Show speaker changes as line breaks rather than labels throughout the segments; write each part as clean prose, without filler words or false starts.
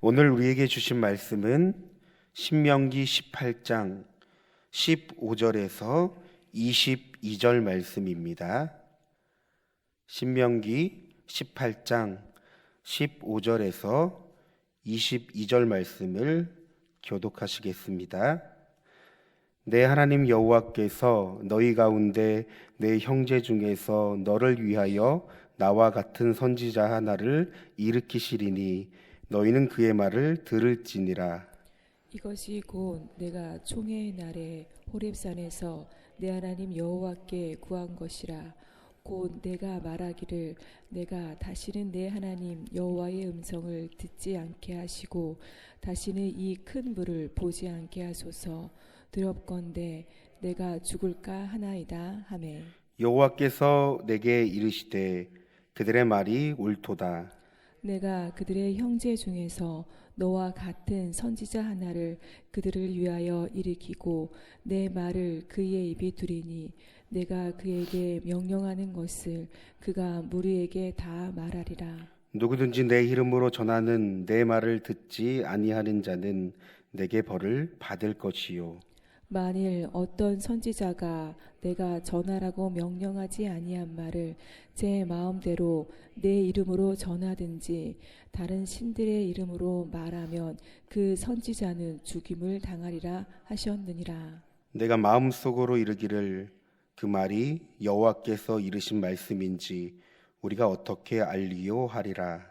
오늘 우리에게 주신 말씀은 신명기 18장 15절에서 22절 말씀입니다. 신명기 18장 15절에서 22절 말씀을 교독하시겠습니다. 내 하나님 여호와께서 너희 가운데 내 형제 중에서 너를 위하여 나와 같은 선지자 하나를 일으키시리니 너희는 그의 말을 들을지니라.
이것이 곧 내가 총회의 날에 호렙산에서 내 하나님 여호와께 구한 것이라. 곧 내가 말하기를 내가 다시는 내 하나님 여호와의 음성을 듣지 않게 하시고 다시는 이 큰 불을 보지 않게 하소서. 두렵건대 내가 죽을까 하나이다 하매
여호와께서 내게 이르시되 그들의 말이 옳도다.
내가 그들의 형제 중에서 너와 같은 선지자 하나를 그들을 위하여 일으키고 내 말을 그의 입에 두리니 내가 그에게 명령하는 것을 그가 무리에게 다 말하리라.
누구든지 내 이름으로 전하는 내 말을 듣지 아니하는 자는 내게 벌을 받을 것이요.
만일 어떤 선지자가 내가 전하라고 명령하지 아니한 말을 제 마음대로 내 이름으로 전하든지 다른 신들의 이름으로 말하면 그 선지자는 죽임을 당하리라 하셨느니라.
내가 마음속으로 이르기를 그 말이 여호와께서 이르신 말씀인지 우리가 어떻게 알리요 하리라.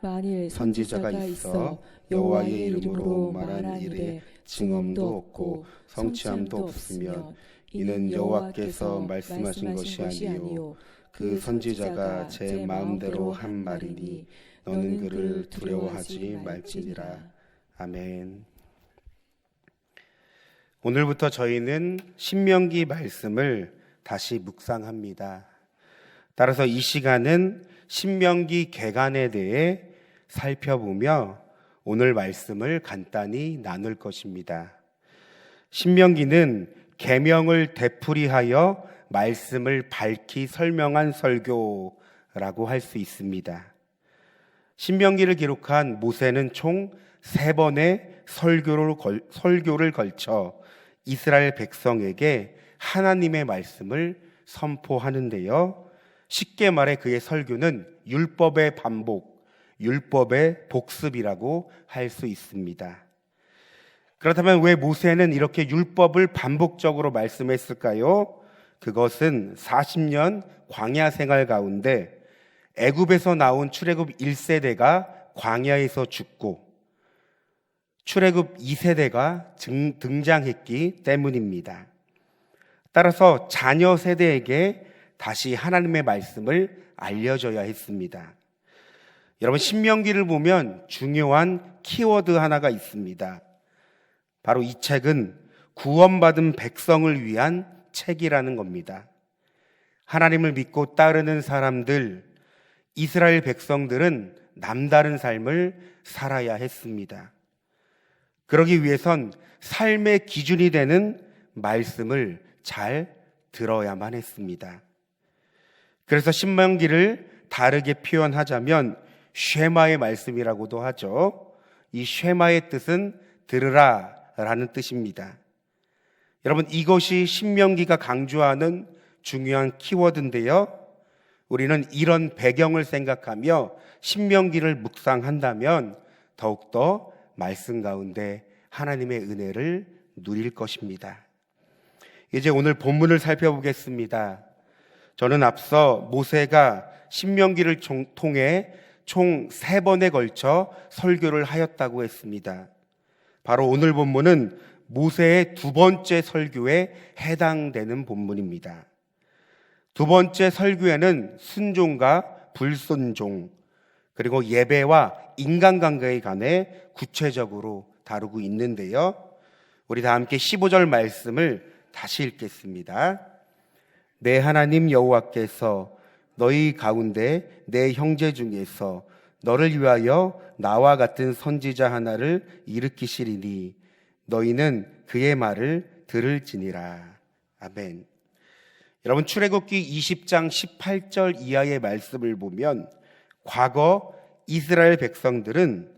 만일
선지자가 있어 여호와의 이름으로 말한 일에 증언도 없고 성취함도 없으면 이는 여호와께서 말씀하신 것이 아니요 그 선지자가 제 마음대로 한 말이니 너는 그를 두려워하지 말지니라. 아멘. 오늘부터 저희는 신명기 말씀을 다시 묵상합니다. 따라서 이 시간은 신명기 개간에 대해 살펴보며 오늘 말씀을 간단히 나눌 것입니다. 신명기는 계명을 되풀이하여 말씀을 밝히 설명한 설교라고 할 수 있습니다. 신명기를 기록한 모세는 총 3번의 설교를 걸쳐 이스라엘 백성에게 하나님의 말씀을 선포하는데요. 쉽게 말해 그의 설교는 율법의 반복, 율법의 복습이라고 할 수 있습니다. 그렇다면 왜 모세는 이렇게 율법을 반복적으로 말씀했을까요? 그것은 40년 광야 생활 가운데 애굽에서 나온 출애굽 1세대가 광야에서 죽고 출애굽 2세대가 등장했기 때문입니다. 따라서 자녀 세대에게 다시 하나님의 말씀을 알려줘야 했습니다. 여러분, 신명기를 보면 중요한 키워드 하나가 있습니다. 바로 이 책은 구원받은 백성을 위한 책이라는 겁니다. 하나님을 믿고 따르는 사람들, 이스라엘 백성들은 남다른 삶을 살아야 했습니다. 그러기 위해선 삶의 기준이 되는 말씀을 잘 들어야만 했습니다. 그래서 신명기를 다르게 표현하자면 쉐마의 말씀이라고도 하죠. 이 쉐마의 뜻은 들으라 라는 뜻입니다. 여러분, 이것이 신명기가 강조하는 중요한 키워드인데요. 우리는 이런 배경을 생각하며 신명기를 묵상한다면 더욱더 말씀 가운데 하나님의 은혜를 누릴 것입니다. 이제 오늘 본문을 살펴보겠습니다. 저는 앞서 모세가 신명기를 통해 총 3번에 걸쳐 설교를 하였다고 했습니다. 바로 오늘 본문은 모세의 2번째 설교에 해당되는 본문입니다. 2번째 설교에는 순종과 불순종, 그리고 예배와 인간관계에 관해 구체적으로 다루고 있는데요. 우리 다 함께 15절 말씀을 다시 읽겠습니다. 내 하나님 여호와께서 너희 가운데 내 형제 중에서 너를 위하여 나와 같은 선지자 하나를 일으키시리니 너희는 그의 말을 들을지니라. 아멘. 여러분, 출애굽기 20장 18절 이하의 말씀을 보면 과거 이스라엘 백성들은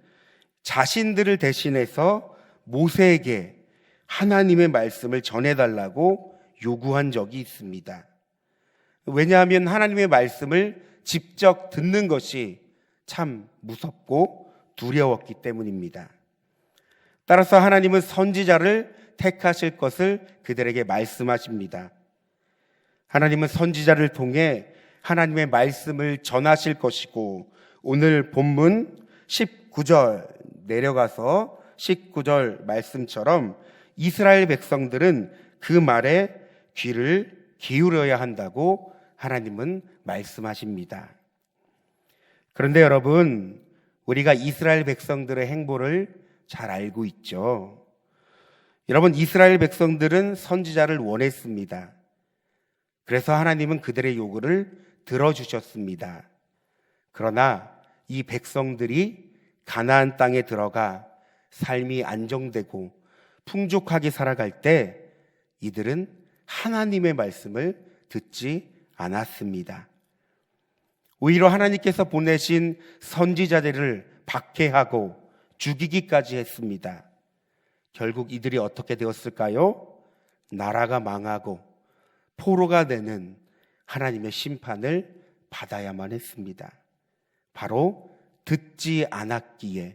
자신들을 대신해서 모세에게 하나님의 말씀을 전해달라고 요구한 적이 있습니다. 왜냐하면 하나님의 말씀을 직접 듣는 것이 참 무섭고 두려웠기 때문입니다. 따라서 하나님은 선지자를 택하실 것을 그들에게 말씀하십니다. 하나님은 선지자를 통해 하나님의 말씀을 전하실 것이고, 오늘 본문 19절 내려가서 19절 말씀처럼 이스라엘 백성들은 그 말에 귀를 기울여야 한다고 하나님은 말씀하십니다. 그런데 여러분, 우리가 이스라엘 백성들의 행보를 잘 알고 있죠. 여러분, 이스라엘 백성들은 선지자를 원했습니다. 그래서 하나님은 그들의 요구를 들어주셨습니다. 그러나 이 백성들이 가나안 땅에 들어가 삶이 안정되고 풍족하게 살아갈 때 이들은 하나님의 말씀을 듣지 않았습니다. 오히려 하나님께서 보내신 선지자들을 박해하고 죽이기까지 했습니다. 결국 이들이 어떻게 되었을까요? 나라가 망하고 포로가 되는 하나님의 심판을 받아야만 했습니다. 바로 듣지 않았기에,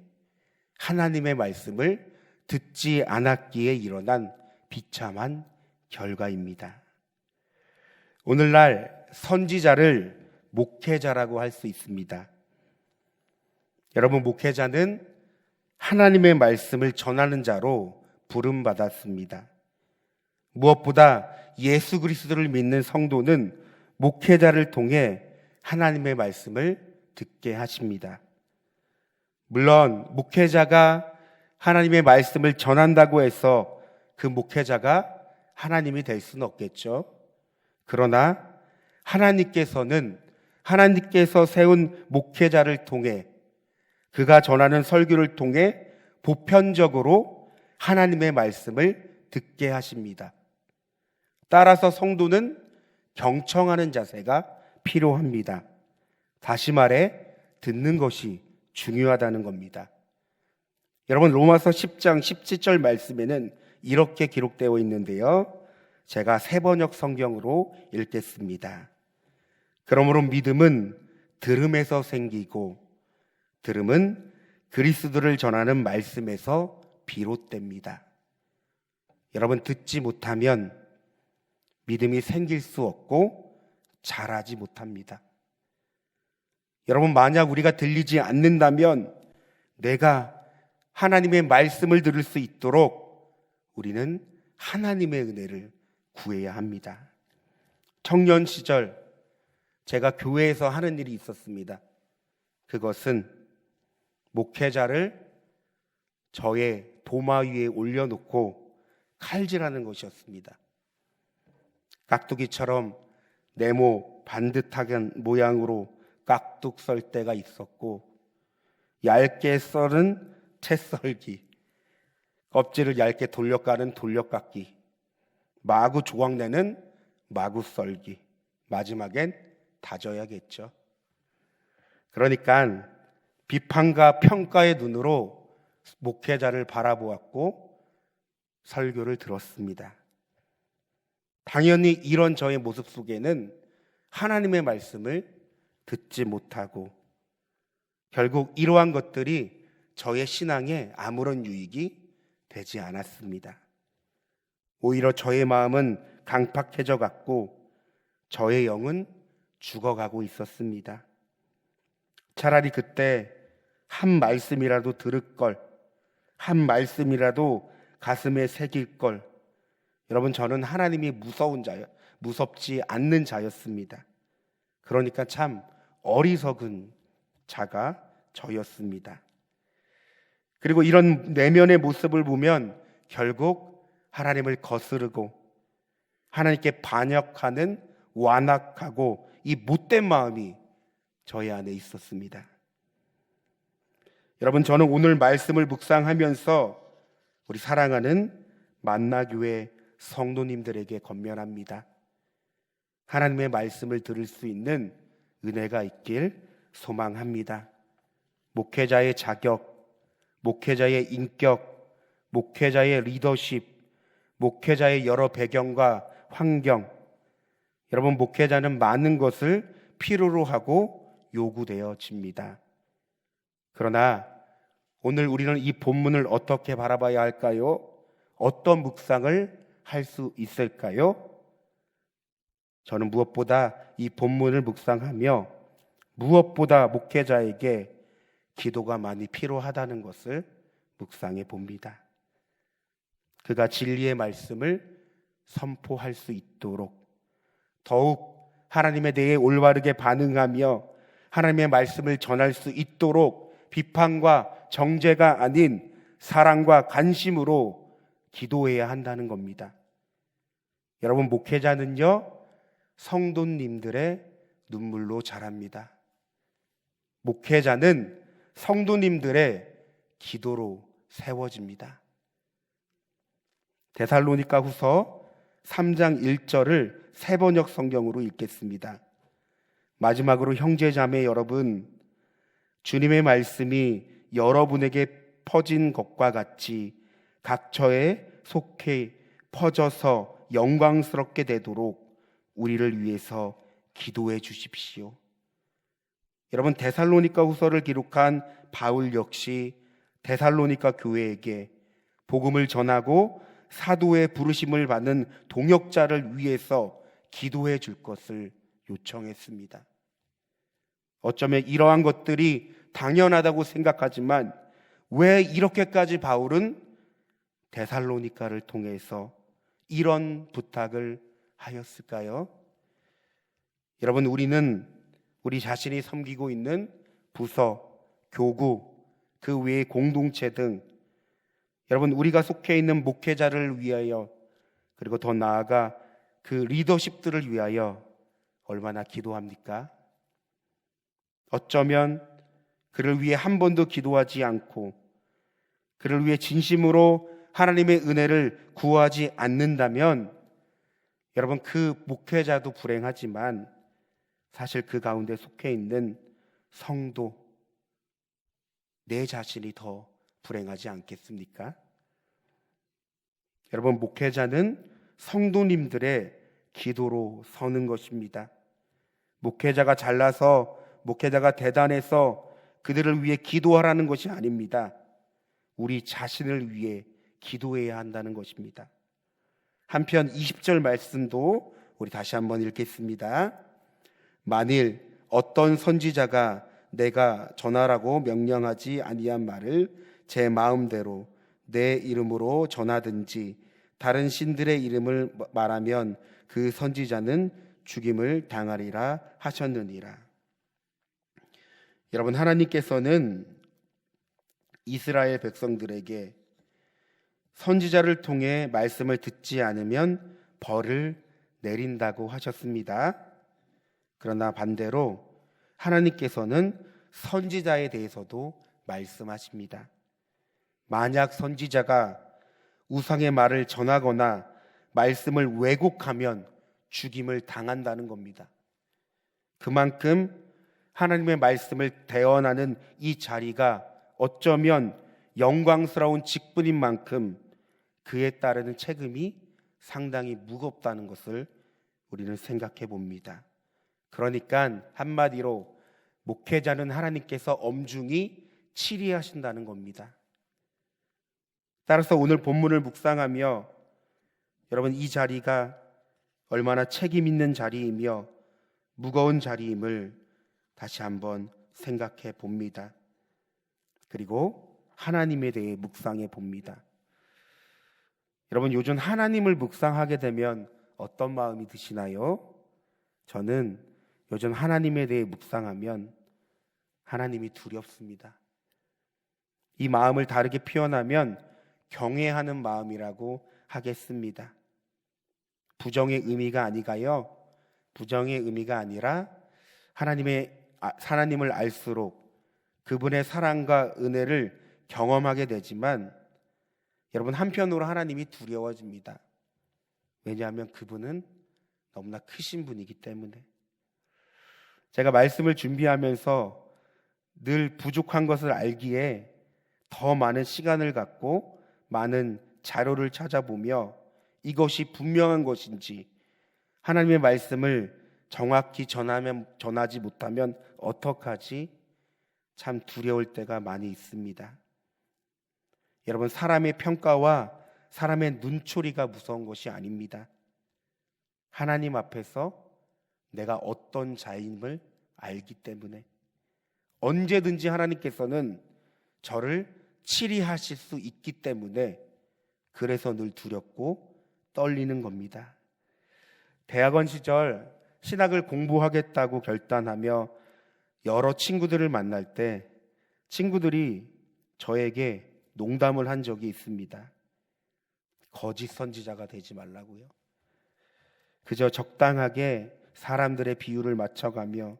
하나님의 말씀을 듣지 않았기에 일어난 비참한 결과입니다. 오늘날 선지자를 목회자라고 할 수 있습니다. 여러분, 목회자는 하나님의 말씀을 전하는 자로 부름받았습니다. 무엇보다 예수 그리스도를 믿는 성도는 목회자를 통해 하나님의 말씀을 듣게 하십니다. 물론 목회자가 하나님의 말씀을 전한다고 해서 그 목회자가 하나님이 될 수는 없겠죠. 그러나 하나님께서 세운 목회자를 통해, 그가 전하는 설교를 통해 보편적으로 하나님의 말씀을 듣게 하십니다. 따라서 성도는 경청하는 자세가 필요합니다. 다시 말해 듣는 것이 중요하다는 겁니다. 여러분, 로마서 10장 17절 말씀에는 이렇게 기록되어 있는데요, 제가 새번역 성경으로 읽겠습니다. 그러므로 믿음은 들음에서 생기고, 들음은 그리스도를 전하는 말씀에서 비롯됩니다. 여러분, 듣지 못하면 믿음이 생길 수 없고 자라지 못합니다. 여러분, 만약 우리가 들리지 않는다면 내가 하나님의 말씀을 들을 수 있도록 우리는 하나님의 은혜를 구해야 합니다. 청년 시절 제가 교회에서 하는 일이 있었습니다. 그것은 목회자를 저의 도마 위에 올려놓고 칼질하는 것이었습니다. 깍두기처럼 네모 반듯하게 모양으로 깍둑 썰 때가 있었고, 얇게 썰은 채썰기, 껍질을 얇게 돌려까는 돌려깎기, 마구 조각내는 마구 썰기, 마지막엔 다져야겠죠. 그러니까 비판과 평가의 눈으로 목회자를 바라보았고 설교를 들었습니다. 당연히 이런 저의 모습 속에는 하나님의 말씀을 듣지 못하고, 결국 이러한 것들이 저의 신앙에 아무런 유익이 되지 않았습니다. 오히려 저의 마음은 강팍해져 갔고 저의 영은 죽어가고 있었습니다. 차라리 그때 한 말씀이라도 들을 걸, 한 말씀이라도 가슴에 새길 걸. 여러분, 저는 하나님이 무섭지 않는 자였습니다. 그러니까 참 어리석은 자가 저였습니다. 그리고 이런 내면의 모습을 보면 결국 하나님을 거스르고 하나님께 반역하는, 완악하고 이 못된 마음이 저희 안에 있었습니다. 여러분, 저는 오늘 말씀을 묵상하면서 우리 사랑하는 만나교회 성도님들에게 권면합니다. 하나님의 말씀을 들을 수 있는 은혜가 있길 소망합니다. 목회자의 자격, 목회자의 인격, 목회자의 리더십, 목회자의 여러 배경과 환경, 여러분 목회자는 많은 것을 필요로 하고 요구되어집니다. 그러나 오늘 우리는 이 본문을 어떻게 바라봐야 할까요? 어떤 묵상을 할 수 있을까요? 저는 무엇보다 이 본문을 묵상하며 무엇보다 목회자에게 기도가 많이 필요하다는 것을 묵상해 봅니다. 그가 진리의 말씀을 선포할 수 있도록 더욱 하나님에 대해 올바르게 반응하며 하나님의 말씀을 전할 수 있도록 비판과 정죄가 아닌 사랑과 관심으로 기도해야 한다는 겁니다. 여러분, 목회자는요, 성도님들의 눈물로 자랍니다. 목회자는 성도님들의 기도로 세워집니다. 데살로니가 후서 3장 1절을 세번역 성경으로 읽겠습니다. 마지막으로 형제자매 여러분, 주님의 말씀이 여러분에게 퍼진 것과 같이 각처에 속해 퍼져서 영광스럽게 되도록 우리를 위해서 기도해 주십시오. 여러분, 데살로니가 후서를 기록한 바울 역시 데살로니가 교회에게 복음을 전하고 사도의 부르심을 받는 동역자를 위해서 기도해 줄 것을 요청했습니다. 어쩌면 이러한 것들이 당연하다고 생각하지만 왜 이렇게까지 바울은 데살로니가를 통해서 이런 부탁을 하였을까요? 여러분, 우리는 우리 자신이 섬기고 있는 부서, 교구, 그 외의 공동체 등 여러분, 우리가 속해 있는 목회자를 위하여 그리고 더 나아가 그 리더십들을 위하여 얼마나 기도합니까? 어쩌면 그를 위해 한 번도 기도하지 않고 그를 위해 진심으로 하나님의 은혜를 구하지 않는다면 여러분, 그 목회자도 불행하지만 사실 그 가운데 속해 있는 성도, 내 자신이 더 불행하지 않겠습니까? 여러분, 목회자는 성도님들의 기도로 서는 것입니다. 목회자가 잘나서, 목회자가 대단해서 그들을 위해 기도하라는 것이 아닙니다. 우리 자신을 위해 기도해야 한다는 것입니다. 한편 20절 말씀도 우리 다시 한번 읽겠습니다. 만일 어떤 선지자가 내가 전하라고 명령하지 아니한 말을 제 마음대로 내 이름으로 전하든지 다른 신들의 이름을 말하면 그 선지자는 죽임을 당하리라 하셨느니라. 여러분, 하나님께서는 이스라엘 백성들에게 선지자를 통해 말씀을 듣지 않으면 벌을 내린다고 하셨습니다. 그러나 반대로 하나님께서는 선지자에 대해서도 말씀하십니다. 만약 선지자가 우상의 말을 전하거나 말씀을 왜곡하면 죽임을 당한다는 겁니다. 그만큼 하나님의 말씀을 대언하는 이 자리가 어쩌면 영광스러운 직분인 만큼 그에 따르는 책임이 상당히 무겁다는 것을 우리는 생각해 봅니다. 그러니까 한마디로 목회자는 하나님께서 엄중히 치리하신다는 겁니다. 따라서 오늘 본문을 묵상하며 여러분, 이 자리가 얼마나 책임 있는 자리이며 무거운 자리임을 다시 한번 생각해 봅니다. 그리고 하나님에 대해 묵상해 봅니다. 여러분, 요즘 하나님을 묵상하게 되면 어떤 마음이 드시나요? 저는 요즘 하나님에 대해 묵상하면 하나님이 두렵습니다. 이 마음을 다르게 표현하면 경외하는 마음이라고 하겠습니다. 부정의 의미가 아니가요. 부정의 의미가 아니라 하나님을 알수록 그분의 사랑과 은혜를 경험하게 되지만 여러분, 한편으로 하나님이 두려워집니다. 왜냐하면 그분은 너무나 크신 분이기 때문에. 제가 말씀을 준비하면서 늘 부족한 것을 알기에 더 많은 시간을 갖고 많은 자료를 찾아보며 이것이 분명한 것인지 하나님의 말씀을 정확히 전하지 못하면 어떡하지? 참 두려울 때가 많이 있습니다. 여러분, 사람의 평가와 사람의 눈초리가 무서운 것이 아닙니다. 하나님 앞에서 내가 어떤 자임을 알기 때문에 언제든지 하나님께서는 저를 치리하실 수 있기 때문에 그래서 늘 두렵고 떨리는 겁니다. 대학원 시절 신학을 공부하겠다고 결단하며 여러 친구들을 만날 때 친구들이 저에게 농담을 한 적이 있습니다. 거짓 선지자가 되지 말라고요. 그저 적당하게 사람들의 비율을 맞춰가며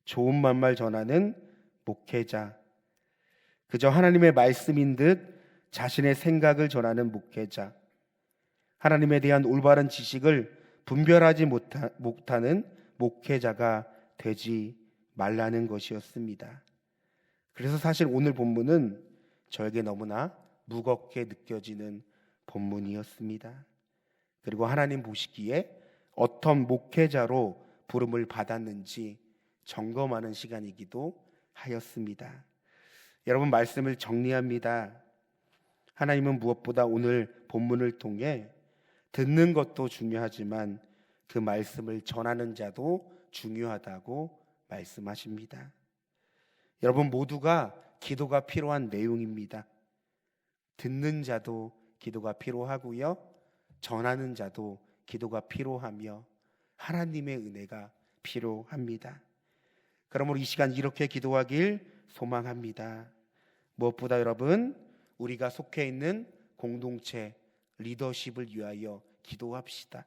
좋은 만말 전하는 목회자, 그저 하나님의 말씀인 듯 자신의 생각을 전하는 목회자, 하나님에 대한 올바른 지식을 분별하지 못하는 목회자가 되지 말라는 것이었습니다. 그래서 사실 오늘 본문은 저에게 너무나 무겁게 느껴지는 본문이었습니다. 그리고 하나님 보시기에 어떤 목회자로 부름을 받았는지 점검하는 시간이기도 하였습니다. 여러분, 말씀을 정리합니다. 하나님은 무엇보다 오늘 본문을 통해 듣는 것도 중요하지만 그 말씀을 전하는 자도 중요하다고 말씀하십니다. 여러분, 모두가 기도가 필요한 내용입니다. 듣는 자도 기도가 필요하고요, 전하는 자도 기도가 필요하며 하나님의 은혜가 필요합니다. 그러므로 이 시간 이렇게 기도하길 소망합니다. 무엇보다 여러분, 우리가 속해 있는 공동체 리더십을 위하여 기도합시다.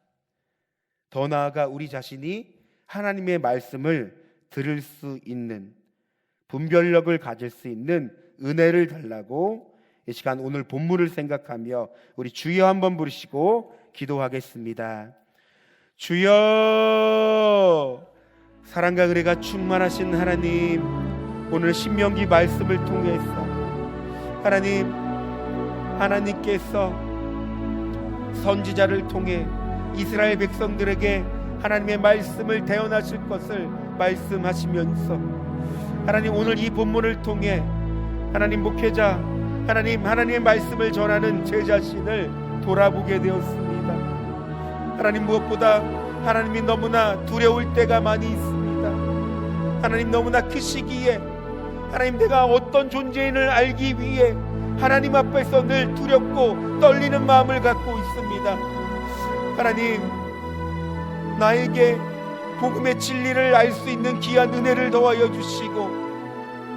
더 나아가 우리 자신이 하나님의 말씀을 들을 수 있는 분별력을 가질 수 있는 은혜를 달라고 이 시간 오늘 본문을 생각하며 우리 주여 한번 부르시고 기도하겠습니다. 주여, 사랑과 은혜가 충만하신 하나님, 오늘 신명기 말씀을 통해서 하나님께서 선지자를 통해 이스라엘 백성들에게 하나님의 말씀을 대언하실 것을 말씀하시면서 하나님, 오늘 이 본문을 통해 하나님 목회자, 하나님의 말씀을 전하는 제 자신을 돌아보게 되었습니다. 하나님, 무엇보다 하나님이 너무나 두려울 때가 많이 있습니다. 하나님, 너무나 크시기에 하나님, 내가 어떤 존재인을 알기 위해 하나님 앞에서 늘 두렵고 떨리는 마음을 갖고 있습니다. 하나님, 나에게 복음의 진리를 알 수 있는 귀한 은혜를 더하여 주시고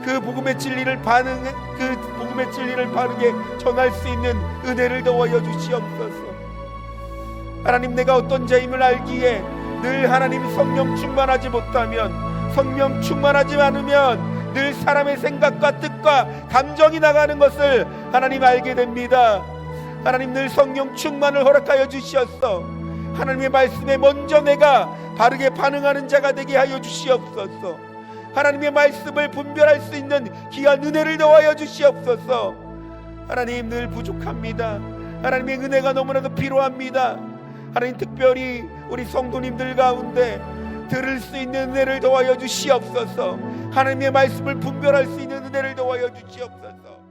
그 복음의 진리를 바르게 전할 수 있는 은혜를 더하여 주시옵소서. 하나님, 내가 어떤 자임을 알기에 늘 하나님 성령 충만하지 못하면, 성령 충만하지 않으면 늘 사람의 생각과 뜻과 감정이 나가는 것을 하나님 알게 됩니다. 하나님, 늘 성령 충만을 허락하여 주시옵소서. 하나님의 말씀에 먼저 내가 바르게 반응하는 자가 되게 하여 주시옵소서. 하나님의 말씀을 분별할 수 있는 귀한 은혜를 더하여 주시옵소서. 하나님, 늘 부족합니다. 하나님의 은혜가 너무나도 필요합니다. 하나님, 특별히 우리 성도님들 가운데 들을 수 있는 은혜를 더하여 주시옵소서. 하나님의 말씀을 분별할 수 있는 은혜를 더하여 주시옵소서.